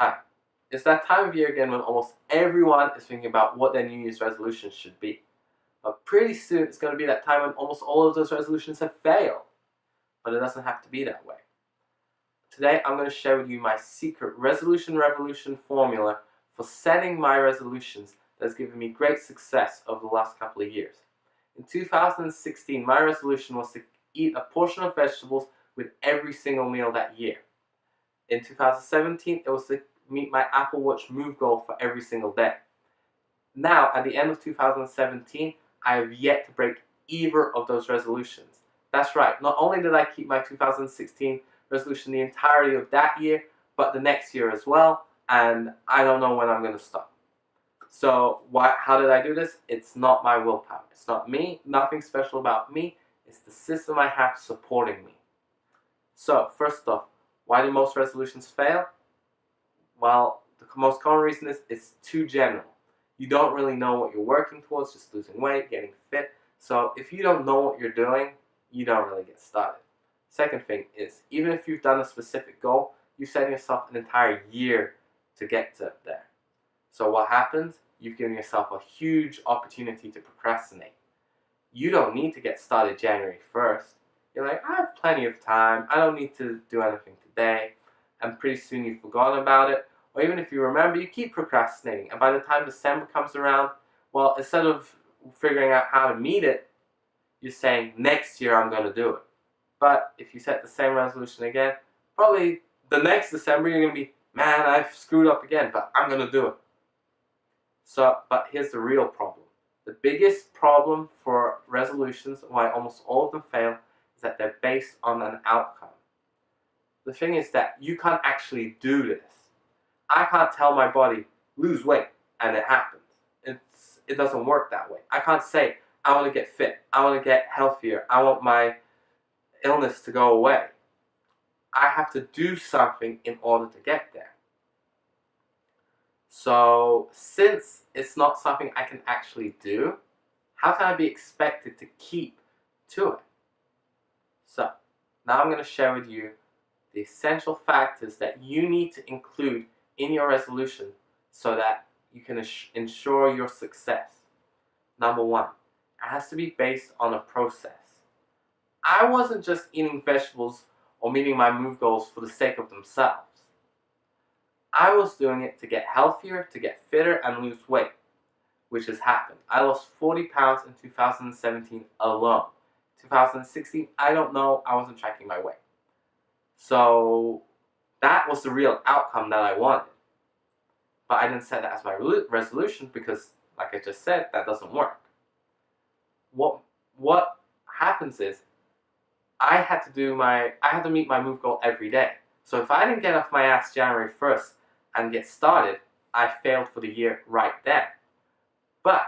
Hi. It's that time of year again when almost everyone is thinking about what their New Year's resolutions should be. But pretty soon it's going to be that time when almost all of those resolutions have failed. But it doesn't have to be that way. Today I'm going to share with you my secret resolution revolution formula for setting my resolutions that has given me great success over the last couple of years. In 2016, my resolution was to eat a portion of vegetables with every single meal that year. In 2017, it was to meet my Apple Watch Move goal for every single day. Now, at the end of 2017, I have yet to break either of those resolutions. That's right, not only did I keep my 2016 resolution the entirety of that year, but the next year as well, and I don't know when I'm going to stop. So, how did I do this? It's not my willpower. It's not me, nothing special about me. It's the system I have supporting me. So, first off, why do most resolutions fail? Well, the most common reason is it's too general. You don't really know what you're working towards, just losing weight, getting fit. So if you don't know what you're doing, you don't really get started. Second thing is, even if you've done a specific goal, you're setting yourself an entire year to get to there. So what happens? You've given yourself a huge opportunity to procrastinate. You don't need to get started January 1st. You're like, I have plenty of time. I don't need to do anything today. And pretty soon you've forgotten about it. Or even if you remember, you keep procrastinating. And by the time December comes around, well, instead of figuring out how to meet it, you're saying, next year I'm going to do it. But if you set the same resolution again, probably the next December you're going to be, man, I've screwed up again, but I'm going to do it. But here's the real problem. The biggest problem for resolutions, why almost all of them fail, is that they're based on an outcome. The thing is that you can't actually do this. I can't tell my body, lose weight, and it happens. It doesn't work that way. I can't say, I want to get fit, I want to get healthier, I want my illness to go away. I have to do something in order to get there. So, since it's not something I can actually do, how can I be expected to keep to it? So, now I'm going to share with you the essential factors that you need to include in your resolution so that you can ensure your success. Number one, it has to be based on a process. I wasn't just eating vegetables or meeting my move goals for the sake of themselves. I was doing it to get healthier, to get fitter, and lose weight, which has happened. I lost 40 pounds in 2017 alone. 2016, I don't know, I wasn't tracking my weight. So that was the real outcome that I wanted. But I didn't set that as my resolution because, like I just said, that doesn't work. What happens is I had to meet my move goal every day. So if I didn't get off my ass January 1st and get started, I failed for the year right then. But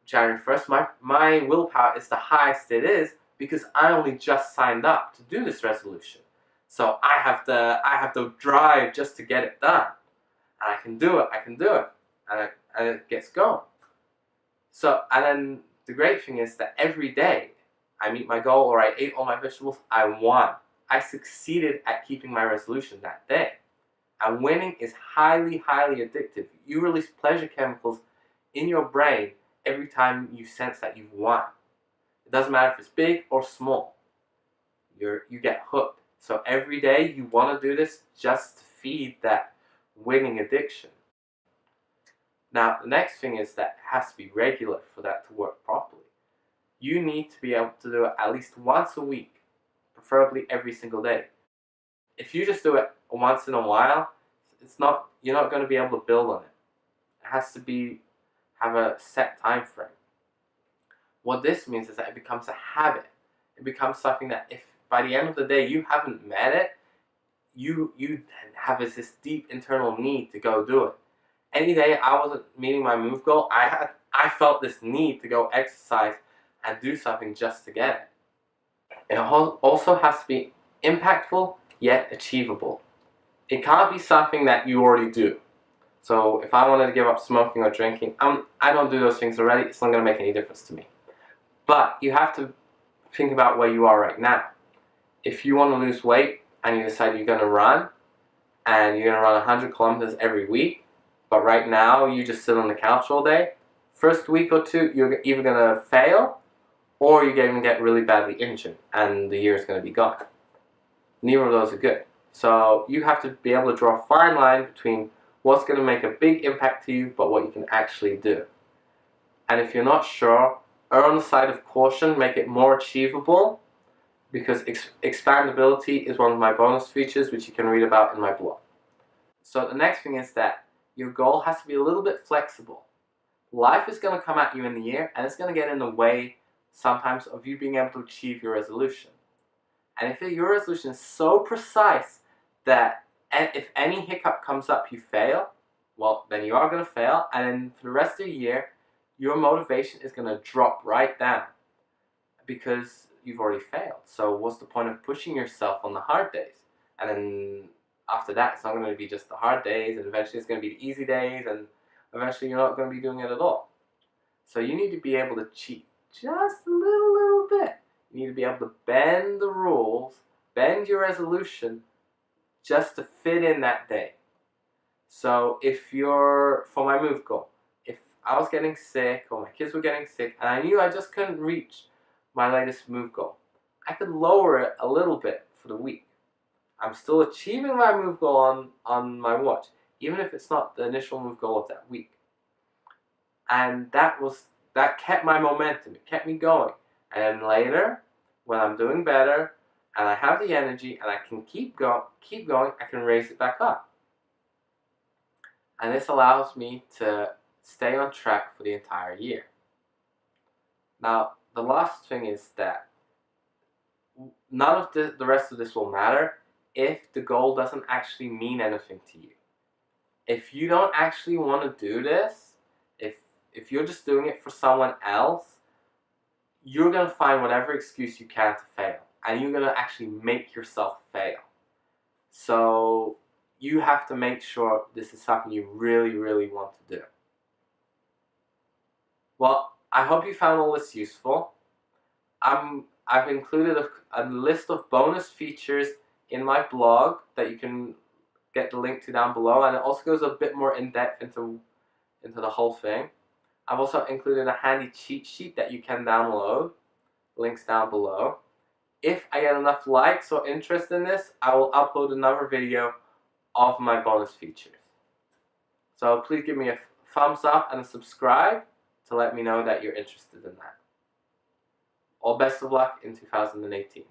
January 1st, my willpower is the highest it is because I only just signed up to do this resolution. So I have the drive just to get it done. And I can do it, and it gets going. So, and then the great thing is that every day I meet my goal or I ate all my vegetables, I won. I succeeded at keeping my resolution that day. And winning is highly, highly addictive. You release pleasure chemicals in your brain every time you sense that you've won. It doesn't matter if it's big or small. You get hooked. So every day you want to do this just to feed that winning addiction. Now, the next thing is that it has to be regular for that to work properly. You need to be able to do it at least once a week, preferably every single day. If you just do it once in a while, you're not going to be able to build on it. It has to have a set time frame. What this means is that it becomes a habit. It becomes something that if by the end of the day you haven't met it, you have this deep internal need to go do it. Any day I wasn't meeting my move goal, I felt this need to go exercise and do something just to get it. It also has to be impactful yet achievable. It can't be something that you already do. So if I wanted to give up smoking or drinking, I don't do those things already. It's not going to make any difference to me. But you have to think about where you are right now. If you want to lose weight and you decide you're going to run, and you're gonna run 100 kilometers every week, but right now you just sit on the couch all day, first week or two you're either gonna fail or you're gonna get really badly injured and the year is gonna be gone. Neither of those are good. So you have to be able to draw a fine line between what's gonna make a big impact to you but what you can actually do. And if you're not sure, err on the side of caution, make it more achievable, because expandability is one of my bonus features, which you can read about in my blog. So the next thing is that your goal has to be a little bit flexible. Life is going to come at you in the year, and it's going to get in the way sometimes of you being able to achieve your resolution. And if your resolution is so precise that if any hiccup comes up you fail, well, then you are going to fail, and then for the rest of the year your motivation is going to drop right down because you've already failed. So what's the point of pushing yourself on the hard days? And then after that, it's not going to be just the hard days, and eventually it's going to be the easy days, and eventually you're not going to be doing it at all. So you need to be able to cheat just a little bit. You need to be able to bend the rules, bend your resolution just to fit in that day. So if you're, for my move goal, if I was getting sick or my kids were getting sick and I knew I just couldn't reach my latest move goal, I could lower it a little bit for the week. I'm still achieving my move goal on my watch, even if it's not the initial move goal of that week. And that kept my momentum. It kept me going. And then later, when I'm doing better and I have the energy and I can keep going, I can raise it back up. And this allows me to stay on track for the entire year. Now, the last thing is that none of the rest of this will matter if the goal doesn't actually mean anything to you. If you don't actually want to do this, if you're just doing it for someone else, you're going to find whatever excuse you can to fail. And you're going to actually make yourself fail. So you have to make sure this is something you really want to do. Well, I hope you found all this useful. I've included a list of bonus features in my blog that you can get the link to down below, and it also goes a bit more in depth into the whole thing. I've also included a handy cheat sheet that you can download, links down below. If I get enough likes or interest in this, I will upload another video of my bonus features. So please give me a thumbs up and a subscribe to let me know that you're interested in that. All best of luck in 2018.